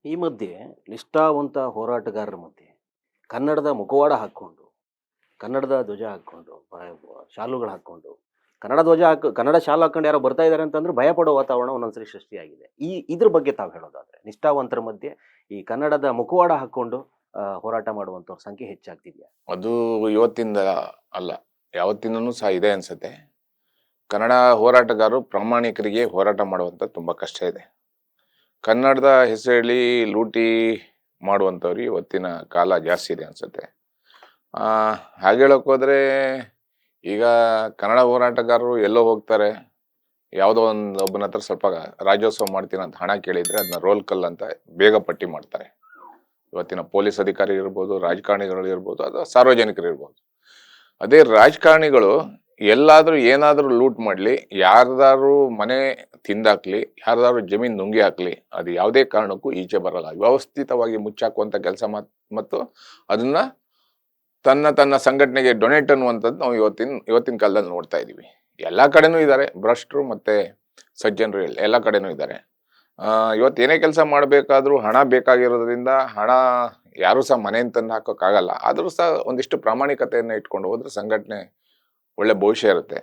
ಈ ಮಧ್ಯೆ ನಿಷ್ಠಾವಂತ ಹೋರಾಟಗಾರರ ಮಧ್ಯೆ ಕನ್ನಡದ ಮುಖವಾಡ ಹಾಕ್ಕೊಂಡು, ಕನ್ನಡದ ಧ್ವಜ ಹಾಕ್ಕೊಂಡು, ಶಾಲುಗಳು ಹಾಕ್ಕೊಂಡು, ಕನ್ನಡ ಶಾಲು ಹಾಕ್ಕೊಂಡು ಯಾರೋ ಬರ್ತಾ ಇದ್ದಾರೆ ಅಂತಂದ್ರೆ ಭಯ ಪಡೋ ವಾತಾವರಣ ಒಂದೊಂದ್ಸರಿ ಸೃಷ್ಟಿಯಾಗಿದೆ. ಇದ್ರ ಬಗ್ಗೆ ತಾವು ಹೇಳೋದಾದ್ರೆ ನಿಷ್ಠಾವಂತರ ಮಧ್ಯೆ ಈ ಕನ್ನಡದ ಮುಖವಾಡ ಹಾಕ್ಕೊಂಡು ಹೋರಾಟ ಮಾಡುವಂಥವ್ರ ಸಂಖ್ಯೆ ಹೆಚ್ಚಾಗ್ತಿದೆಯಾ? ಅದು ಇವತ್ತಿಂದ ಅಲ್ಲ, ಯಾವತ್ತಿಂದನೂ ಸಹ ಇದೆ ಅನ್ಸುತ್ತೆ. ಕನ್ನಡ ಹೋರಾಟಗಾರರು ಪ್ರಾಮಾಣಿಕರಿಗೆ ಹೋರಾಟ ಮಾಡುವಂಥ ತುಂಬ ಕಷ್ಟ ಇದೆ. ಕನ್ನಡದ ಹೆಸರು ಹೇಳಿ ಲೂಟಿ ಮಾಡುವಂಥವ್ರು ಇವತ್ತಿನ ಕಾಲ ಜಾಸ್ತಿ ಇದೆ ಅನ್ಸುತ್ತೆ. ಹಾಗೆ ಹೇಳೋಕ್ಕೋದ್ರೆ ಈಗ ಕನ್ನಡ ಹೋರಾಟಗಾರರು ಎಲ್ಲೋ ಹೋಗ್ತಾರೆ, ಯಾವುದೋ ಒಬ್ಬನ ಹತ್ರ ಸ್ವಲ್ಪ ರಾಜ್ಯೋತ್ಸವ ಮಾಡ್ತೀನಿ ಅಂತ ಹಣ ಕೇಳಿದರೆ ಅದನ್ನ ರೋಲ್ ಕಲ್ ಅಂತ ಬೇಗ ಪಟ್ಟಿ ಮಾಡ್ತಾರೆ. ಇವತ್ತಿನ ಪೊಲೀಸ್ ಅಧಿಕಾರಿ ಇರ್ಬೋದು, ರಾಜಕಾರಣಿಗಳು ಇರ್ಬೋದು, ಅಥವಾ ಸಾರ್ವಜನಿಕರು ಇರ್ಬೋದು. ಅದೇ ರಾಜಕಾರಣಿಗಳು ಎಲ್ಲಾದರೂ ಏನಾದರೂ ಲೂಟ್ ಮಾಡಲಿ, ಯಾರ್ದಾರು ಮನೆ ತಿಂದಾಕ್ಲಿ, ಯಾರ್ದಾರು ಜಮೀನು ನುಂಗಿ ಹಾಕ್ಲಿ, ಅದು ಯಾವುದೇ ಕಾರಣಕ್ಕೂ ಈಚೆ ಬರಲ್ಲ. ವ್ಯವಸ್ಥಿತವಾಗಿ ಮುಚ್ಚಾಕುವಂಥ ಕೆಲಸ ಮತ್ತು ಅದನ್ನ ತನ್ನ ಸಂಘಟನೆಗೆ ಡೊನೇಟ್ ಅನ್ನುವಂಥದ್ದು ನಾವು ಇವತ್ತಿನ ಕಾಲದಲ್ಲಿ ನೋಡ್ತಾ ಇದ್ದೀವಿ. ಎಲ್ಲ ಕಡೆನೂ ಇದ್ದಾರೆ ಭ್ರಷ್ಟರು ಮತ್ತೆ ಸಜ್ಜನರು, ಎಲ್ಲ ಕಡೆನೂ ಇದ್ದಾರೆ. ಇವತ್ತೇನೇ ಕೆಲಸ ಮಾಡಬೇಕಾದ್ರೂ ಹಣ ಬೇಕಾಗಿರೋದ್ರಿಂದ ಹಣ ಯಾರೂ ಸಹ ಮನೆಯಿಂದ ತಂದು ಹಾಕೋಕ್ಕಾಗಲ್ಲ. ಆದರೂ ಸಹ ಒಂದಿಷ್ಟು ಪ್ರಾಮಾಣಿಕತೆಯನ್ನು ಇಟ್ಕೊಂಡು ಹೋದ್ರೆ ಸಂಘಟನೆ ಒಳ್ಳೆ ಭವಿಷ್ಯ ಇರುತ್ತೆ.